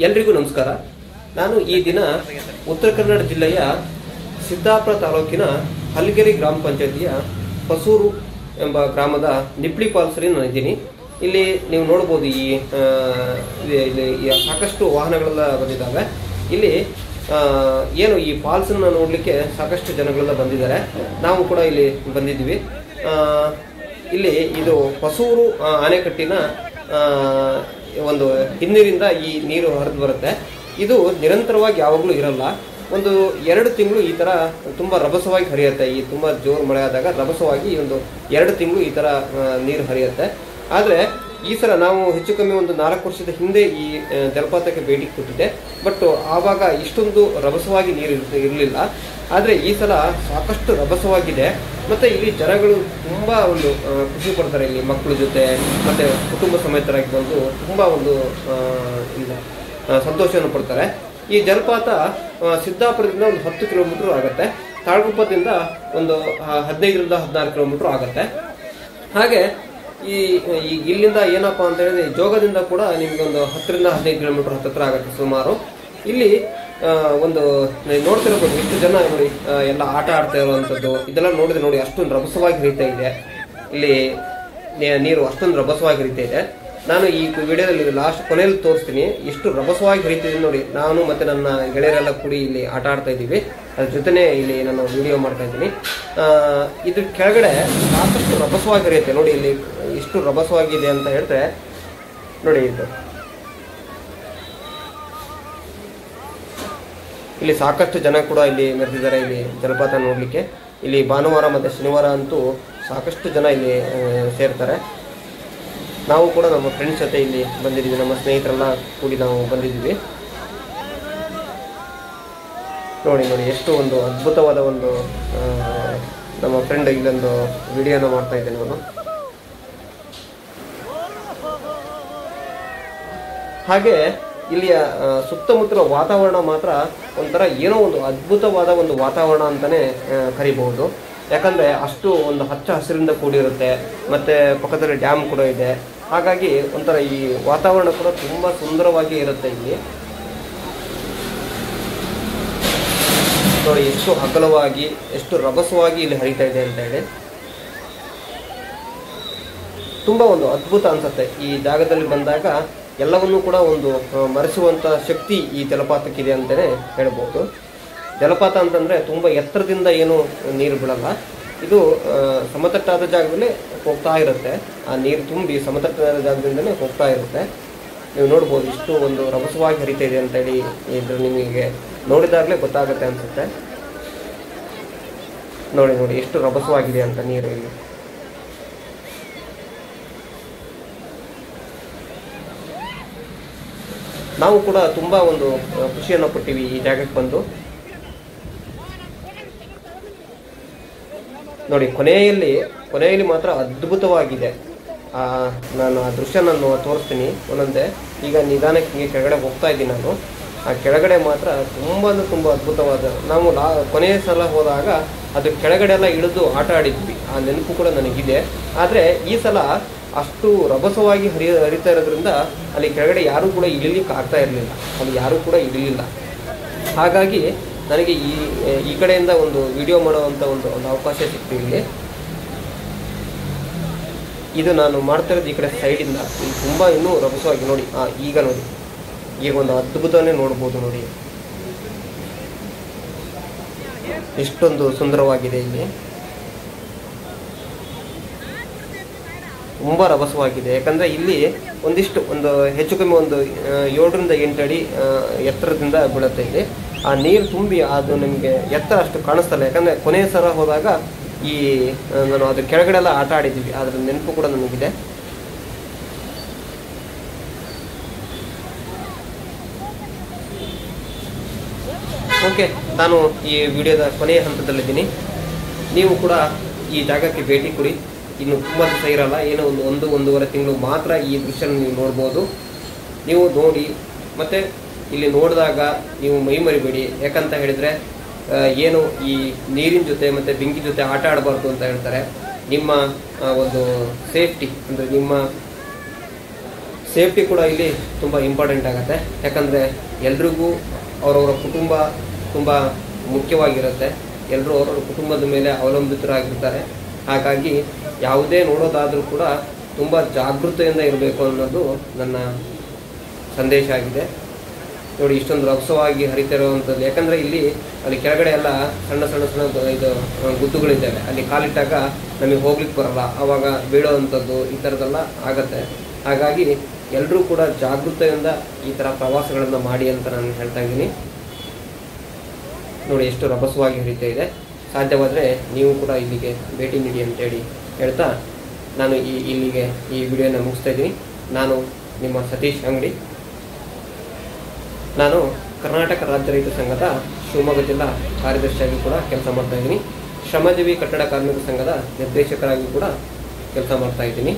ಎಲ್ರಿಗೂ ನಮಸ್ಕಾರ. ನಾನು ಈ ದಿನ ಉತ್ತರ ಕನ್ನಡ ಜಿಲ್ಲೆಯ ಸಿದ್ದಾಪುರ ತಾಲೂಕಿನ ಹಲಗೆರೆ ಗ್ರಾಮ ಪಂಚಾಯತಿಯ ಹೊಸೂರು ಎಂಬ ಗ್ರಾಮದ ನಿಪ್ಲಿ ಫಾಲ್ಸ್ನಲ್ಲಿ ನಾನಿದ್ದೀನಿ. ಇಲ್ಲಿ ನೀವು ನೋಡಬಹುದು ಇಲ್ಲಿ ಸಾಕಷ್ಟು ವಾಹನಗಳೆಲ್ಲ ಬಂದಿದ್ದಾವೆ. ಇಲ್ಲಿ ಏನು ಈ ಫಾಲ್ಸ್ ಅನ್ನು ನೋಡ್ಲಿಕ್ಕೆ ಸಾಕಷ್ಟು ಜನಗಳೆಲ್ಲ ಬಂದಿದ್ದಾರೆ. ನಾವು ಕೂಡ ಇಲ್ಲಿ ಬಂದಿದ್ದೀವಿ. ಇಲ್ಲಿ ಇದು ಹೊಸೂರು ಆಣೆಕಟ್ಟಿನ ಒಂದು ಹಿನ್ನೀರಿಂದ ಈ ನೀರು ಹರಿದು ಬರುತ್ತೆ. ಇದು ನಿರಂತರವಾಗಿ ಯಾವಾಗಲೂ ಇರಲ್ಲ. ಒಂದು 2 ತಿಂಗಳು ಈ ತರ ತುಂಬಾ ರಭಸವಾಗಿ ಹರಿಯುತ್ತೆ. ಈ ತುಂಬಾ ಜೋರು ಮಳೆ ಆದಾಗ ರಭಸವಾಗಿ ಒಂದು 2 ತಿಂಗಳು ಈ ತರ ನೀರು ಹರಿಯುತ್ತೆ. ಆದ್ರೆ ಈ ಸಲ ನಾವು ಹೆಚ್ಚು ಕಮ್ಮಿ ಒಂದು 4 ವರ್ಷದ ಹಿಂದೆ ಈ ಜಲಪಾತಕ್ಕೆ ಭೇಟಿ ಕೊಟ್ಟಿದ್ದೆ. ಬಟ್ ಆವಾಗ ಇಷ್ಟೊಂದು ರಭಸವಾಗಿ ನೀರು ಇರಲಿಲ್ಲ. ಆದ್ರೆ ಈ ಸಲ ಸಾಕಷ್ಟು ರಭಸವಾಗಿದೆ. ಮತ್ತೆ ಇಲ್ಲಿ ಜನಗಳು ತುಂಬಾ ಒಂದು ಖುಷಿ ಪಡ್ತಾರೆ. ಇಲ್ಲಿ ಮಕ್ಕಳ ಜೊತೆ ಮತ್ತೆ ಕುಟುಂಬ ಸಮೇತರಾಗಿ ಬಂದು ತುಂಬಾ ಒಂದು ಸಂತೋಷವನ್ನು ಪಡ್ತಾರೆ. ಈ ಜಲಪಾತ ಸಿದ್ದಾಪುರದಿಂದ ಒಂದು 10 ಕಿಲೋಮೀಟರ್ ಆಗುತ್ತೆ. ತಾಳಗುಪ್ಪದಿಂದ ಒಂದು 15ರಿಂದ 16 ಕಿಲೋಮೀಟರ್ ಆಗುತ್ತೆ. ಹಾಗೆ ಈ ಇಲ್ಲಿಂದ ಏನಪ್ಪಾ ಅಂತ ಹೇಳಿದ್ರೆ ಜೋಗದಿಂದ ಕೂಡ ನಿಮ್ಗೆ ಒಂದು 10ರಿಂದ 15 ಕಿಲೋಮೀಟರ್ ಹತ್ತಿರ ಆಗುತ್ತೆ ಸುಮಾರು. ಇಲ್ಲಿ ಒಂದು ನೋಡ್ತಿರ್ಬೋದು ಎಷ್ಟು ಜನ ನೋಡಿ ಎಲ್ಲ ಆಟ ಆಡ್ತಾ ಇರುವಂತದ್ದು ಇದೆಲ್ಲ ನೋಡಿದ್ರೆ ನೋಡಿ ಅಷ್ಟೊಂದು ರಭಸವಾಗಿ ಹರಿತಾ ಇದೆ. ಇಲ್ಲಿ ನೀರು ಅಷ್ಟೊಂದು ರಭಸವಾಗಿ ಹರಿತಾ ಇದೆ. ನಾನು ಈ ವಿಡಿಯೋದಲ್ಲಿ ಲಾಸ್ಟ್ ಕೊನೆಯಲ್ಲಿ ತೋರಿಸ್ತೀನಿ ಎಷ್ಟು ರಭಸವಾಗಿ ಹರಿತಿದೆ ನೋಡಿ. ನಾನು ಮತ್ತೆ ನನ್ನ ಗೆಳೆಯರೆಲ್ಲ ಕೂಡಿ ಇಲ್ಲಿ ಆಟ ಆಡ್ತಾ ಇದ್ದೀವಿ. ಅದ್ರ ಜೊತೆನೆ ಇಲ್ಲಿ ನಾನು ವಿಡಿಯೋ ಮಾಡ್ತಾ ಇದ್ದೀನಿ. ಇದ್ರ ಕೆಳಗಡೆ ಸಾಕಷ್ಟು ರಭಸವಾಗಿ ಹರಿಯುತ್ತೆ ನೋಡಿ. ಇಲ್ಲಿ ಎಷ್ಟು ರಭಸವಾಗಿದೆ ಅಂತ ಹೇಳಿದ್ರೆ ನೋಡಿ, ಇಲ್ಲಿ ಸಾಕಷ್ಟು ಜನ ಕೂಡ ಇಲ್ಲಿ ಮೆರೆದಿದ್ದಾರೆ ಇಲ್ಲಿ ಜಲಪಾತ ನೋಡ್ಲಿಕ್ಕೆ. ಇಲ್ಲಿ ಭಾನುವಾರ ಮತ್ತೆ ಶನಿವಾರ ಅಂತೂ ಸಾಕಷ್ಟು ಜನ ಇಲ್ಲಿ ಸೇರ್ತಾರೆ. ನಾವು ಕೂಡ ನಮ್ಮ ಫ್ರೆಂಡ್ಸ್ ಜೊತೆ ಇಲ್ಲಿ ಬಂದಿದ್ದೀವಿ. ನಮ್ಮ ಸ್ನೇಹಿತರೆಲ್ಲ ಕೂಡಿ ನಾವು ಬಂದಿದ್ದೀವಿ. ನೋಡಿ ನೋಡಿ ಎಷ್ಟು ಒಂದು ಅದ್ಭುತವಾದ ಒಂದು ನಮ್ಮ ಫ್ರೆಂಡ್ ಇಲ್ಲೊಂದು ವಿಡಿಯೋನ ಮಾಡ್ತಾ ಇದ್ದೇನೆ ನಾನು. ಹಾಗೆ ಇಲ್ಲಿಯ ಸುತ್ತಮುತ್ತಲ ವಾತಾವರಣ ಮಾತ್ರ ಒಂಥರ ಏನೋ ಒಂದು ಅದ್ಭುತವಾದ ಒಂದು ವಾತಾವರಣ ಅಂತಾನೆ ಕರಿಬಹುದು. ಯಾಕಂದ್ರೆ ಅಷ್ಟು ಒಂದು ಹಚ್ಚ ಹಸಿರಿಂದ ಕೂಡಿರುತ್ತೆ. ಮತ್ತೆ ಪಕ್ಕದಲ್ಲಿ ಡ್ಯಾಮ್ ಕೂಡ ಇದೆ. ಹಾಗಾಗಿ ಒಂಥರ ಈ ವಾತಾವರಣ ಕೂಡ ತುಂಬಾ ಸುಂದರವಾಗಿ ಇರುತ್ತೆ. ಇಲ್ಲಿ ನೋಡಿ ಎಷ್ಟು ಅಗಲವಾಗಿ ಎಷ್ಟು ರಭಸವಾಗಿ ಇಲ್ಲಿ ಹರಿತಾ ಇದೆ ಅಂತ ಹೇಳಿ ತುಂಬಾ ಒಂದು ಅದ್ಭುತ ಅನ್ಸುತ್ತೆ. ಈ ಜಾಗದಲ್ಲಿ ಬಂದಾಗ ಎಲ್ಲವನ್ನೂ ಕೂಡ ಒಂದು ಮರೆಸುವಂತ ಶಕ್ತಿ ಈ ಜಲಪಾತಕ್ಕಿದೆ ಅಂತಾನೆ ಹೇಳ್ಬೋದು. ಜಲಪಾತ ಅಂತಂದ್ರೆ ತುಂಬಾ ಎತ್ತರದಿಂದ ಏನು ನೀರು ಬೀಳಲ್ಲ. ಇದು ಸಮತಟ್ಟಾದ ಜಾಗದಲ್ಲಿ ಹೋಗ್ತಾ ಇರುತ್ತೆ. ಆ ನೀರು ತುಂಬಿ ಸಮತಟ್ಟಾದ ಜಾಗದಿಂದನೇ ಹೋಗ್ತಾ ಇರುತ್ತೆ. ನೀವು ನೋಡ್ಬೋದು ಇಷ್ಟು ಒಂದು ರಭಸವಾಗಿ ಹರಿತಾ ಇದೆ ಅಂತ ಹೇಳಿ ಇದ್ರ ನಿಮಗೆ ನೋಡಿದಾಗಲೇ ಗೊತ್ತಾಗುತ್ತೆ ಅನ್ಸುತ್ತೆ. ನೋಡಿ ನೋಡಿ ಎಷ್ಟು ರಭಸವಾಗಿದೆ ಅಂತ ನೀರು ಇಲ್ಲಿ. ನಾವು ಕೂಡ ತುಂಬಾ ಒಂದು ಖುಷಿಯನ್ನು ಪಟ್ಟಿವಿ ಈ ಜಾಗಕ್ಕೆ ಬಂದು. ನೋಡಿ ಕೊನೆಯಲ್ಲಿ ಮಾತ್ರ ಅದ್ಭುತವಾಗಿದೆ. ನಾನು ಆ ದೃಶ್ಯ ನಾನು ತೋರಿಸ್ತೀನಿ ಒಂದೊಂದೇ. ಈಗ ನಿಧಾನಕ್ಕೆ ಹಿಂಗೆ ಕೆಳಗಡೆ ಹೋಗ್ತಾ ಇದ್ದೀನಿ ನಾನು. ಆ ಕೆಳಗಡೆ ಮಾತ್ರ ತುಂಬಾ ಅದ್ಭುತವಾದ. ನಾವು ಕೊನೆಯ ಸಲ ಹೋದಾಗ ಅದು ಕೆಳಗಡೆ ಎಲ್ಲ ಇಳಿದು ಆಟ ಆಡಿದ್ವಿ. ಆ ನೆನಪು ಕೂಡ ನನಗಿದೆ. ಆದರೆ ಈ ಸಲ ಅಷ್ಟು ರಭಸವಾಗಿ ಹರಿತಾ ಇರೋದ್ರಿಂದ ಅಲ್ಲಿ ಕೆಳಗಡೆ ಯಾರೂ ಕೂಡ ಇಳಿಲಿಕ್ಕೆ ಆಗ್ತಾ ಇರಲಿಲ್ಲ. ಅಲ್ಲಿ ಯಾರೂ ಕೂಡ ಇಳಿಲಿಲ್ಲ. ಹಾಗಾಗಿ ನನಗೆ ಈ ಕಡೆಯಿಂದ ಒಂದು ವಿಡಿಯೋ ಮಾಡುವಂಥ ಒಂದು ಅವಕಾಶ ಸಿಕ್ತು ಇಲ್ಲಿ. ಇದು ನಾನು ಮಾಡ್ತಾ ಇರೋದು ಈ ಕಡೆ ಸೈಡಿಂದ. ಇಲ್ಲಿ ತುಂಬಾ ಇನ್ನೂ ರಭಸವಾಗಿ ನೋಡಿ. ಈಗ ನೋಡಿ, ಈಗ ಒಂದು ಅದ್ಭುತವನ್ನೇ ನೋಡ್ಬೋದು ನೋಡಿ. ಎಷ್ಟೊಂದು ಸುಂದರವಾಗಿದೆ ಇಲ್ಲಿ. ತುಂಬಾ ರಭಸವಾಗಿದೆ. ಯಾಕಂದ್ರೆ ಇಲ್ಲಿ ಒಂದು ಹೆಚ್ಚು ಕಮ್ಮಿ ಒಂದು 7ರಿಂದ 8 ಅಡಿ ಎತ್ತರದಿಂದ ಬೀಳುತ್ತೆ ಇಲ್ಲಿ. ಆ ನೀರು ತುಂಬಿ ಅದು ನಿಮಗೆ ಎತ್ತರ ಅಷ್ಟು ಕಾಣಿಸ್ತಲ್ಲ. ಯಾಕಂದ್ರೆ ಕೊನೆಯ ಸಲ ಹೋದಾಗ ನಾನು ಅದ್ರ ಕೆಳಗಡೆ ಎಲ್ಲ ಆಟ ಆಡಿದ್ದೀವಿ. ಅದ್ರ ನೆನಪು ಕೂಡ ನನಗಿದೆ. ಓಕೆ, ನಾನು ಈ ವಿಡಿಯೋದ ಕೊನೆಯ ಹಂತದಲ್ಲಿದ್ದೀನಿ. ನೀವು ಕೂಡ ಈ ಜಾಗಕ್ಕೆ ಭೇಟಿ ಕೊಡಿ. ಇನ್ನು ತುಂಬ ದಿವಸ ಇರಲ್ಲ, ಏನೋ ಒಂದೂವರೆ ತಿಂಗಳು ಮಾತ್ರ ಈ ದೃಶ್ಯ ನೀವು ನೋಡ್ಬೋದು. ನೀವು ನೋಡಿ ಮತ್ತೆ ಇಲ್ಲಿ ನೋಡಿದಾಗ ನೀವು ಮೈ ಮರಿಬೇಡಿ. ಯಾಕಂತ ಹೇಳಿದ್ರೆ ಏನು ಈ ನೀರಿನ ಜೊತೆ ಮತ್ತೆ ಬೆಂಕಿ ಜೊತೆ ಆಟ ಆಡಬಾರ್ದು ಅಂತ ಹೇಳ್ತಾರೆ. ನಿಮ್ಮ ಒಂದು ಸೇಫ್ಟಿ ಅಂದ್ರೆ ನಿಮ್ಮ ಸೇಫ್ಟಿ ಕೂಡ ಇಲ್ಲಿ ತುಂಬ ಇಂಪಾರ್ಟೆಂಟ್ ಆಗುತ್ತೆ. ಯಾಕಂದರೆ ಎಲ್ರಿಗೂ ಅವರವರ ಕುಟುಂಬ ತುಂಬ ಮುಖ್ಯವಾಗಿರುತ್ತೆ. ಎಲ್ಲರೂ ಅವರವ್ರ ಕುಟುಂಬದ ಮೇಲೆ ಅವಲಂಬಿತರಾಗಿರ್ತಾರೆ. ಹಾಗಾಗಿ ಯಾವುದೇ ನೋಡೋದಾದರೂ ಕೂಡ ತುಂಬ ಜಾಗೃತೆಯಿಂದ ಇರಬೇಕು ಅನ್ನೋದು ನನ್ನ ಸಂದೇಶ ಆಗಿದೆ. ನೋಡಿ, ಇಷ್ಟೊಂದು ರಭಸವಾಗಿ ಹರಿತಿರುವಂಥದ್ದು. ಯಾಕಂದರೆ ಅಲ್ಲಿ ಕೆಳಗಡೆ ಎಲ್ಲ ಸಣ್ಣ ಸಣ್ಣ ಸಣ್ಣ ಇದು ಗುದ್ದುಗಳಿದ್ದಾವೆ. ಅಲ್ಲಿ ಕಾಲಿಟ್ಟಾಗ ನಮಗೆ ಹೋಗ್ಲಿಕ್ಕೆ ಬರಲ್ಲ, ಆವಾಗ ಬೀಳೋವಂಥದ್ದು ಈ ಥರದ್ದೆಲ್ಲ ಆಗತ್ತೆ. ಹಾಗಾಗಿ ಎಲ್ಲರೂ ಕೂಡ ಜಾಗೃತೆಯಿಂದ ಈ ಥರ ಪ್ರವಾಸಗಳನ್ನು ಮಾಡಿ ಅಂತ ನಾನು ಹೇಳ್ತಾ ಇದ್ದೀನಿ. ನೋಡಿ, ಎಷ್ಟು ರಭಸವಾಗಿ ಹರಿತಾ ಇದೆ. ಸಾಧ್ಯವಾದರೆ ನೀವು ಕೂಡ ಇಲ್ಲಿಗೆ ಭೇಟಿ ನೀಡಿ ಅಂತೇಳಿ ಹೇಳ್ತಾ ನಾನು ಇಲ್ಲಿಗೆ ಈ ವಿಡಿಯೋನ ಮುಗಿಸ್ತಾ ಇದ್ದೀನಿ. ನಾನು ನಿಮ್ಮ ಸತೀಶ್ ಅಂಗಡಿ. ನಾನು ಕರ್ನಾಟಕ ರಾಜ್ಯ ರೈತ ಸಂಘದ ಶಿವಮೊಗ್ಗ ಜಿಲ್ಲಾ ಕಾರ್ಯದರ್ಶಿಯಾಗಿ ಕೂಡ ಕೆಲಸ ಮಾಡ್ತಾ ಇದ್ದೀನಿ. ಶ್ರಮಜೀವಿ ಕಟ್ಟಡ ಕಾರ್ಮಿಕ ಸಂಘದ ನಿರ್ದೇಶಕರಾಗಿ ಕೂಡ ಕೆಲಸ ಮಾಡ್ತಾ ಇದ್ದೀನಿ.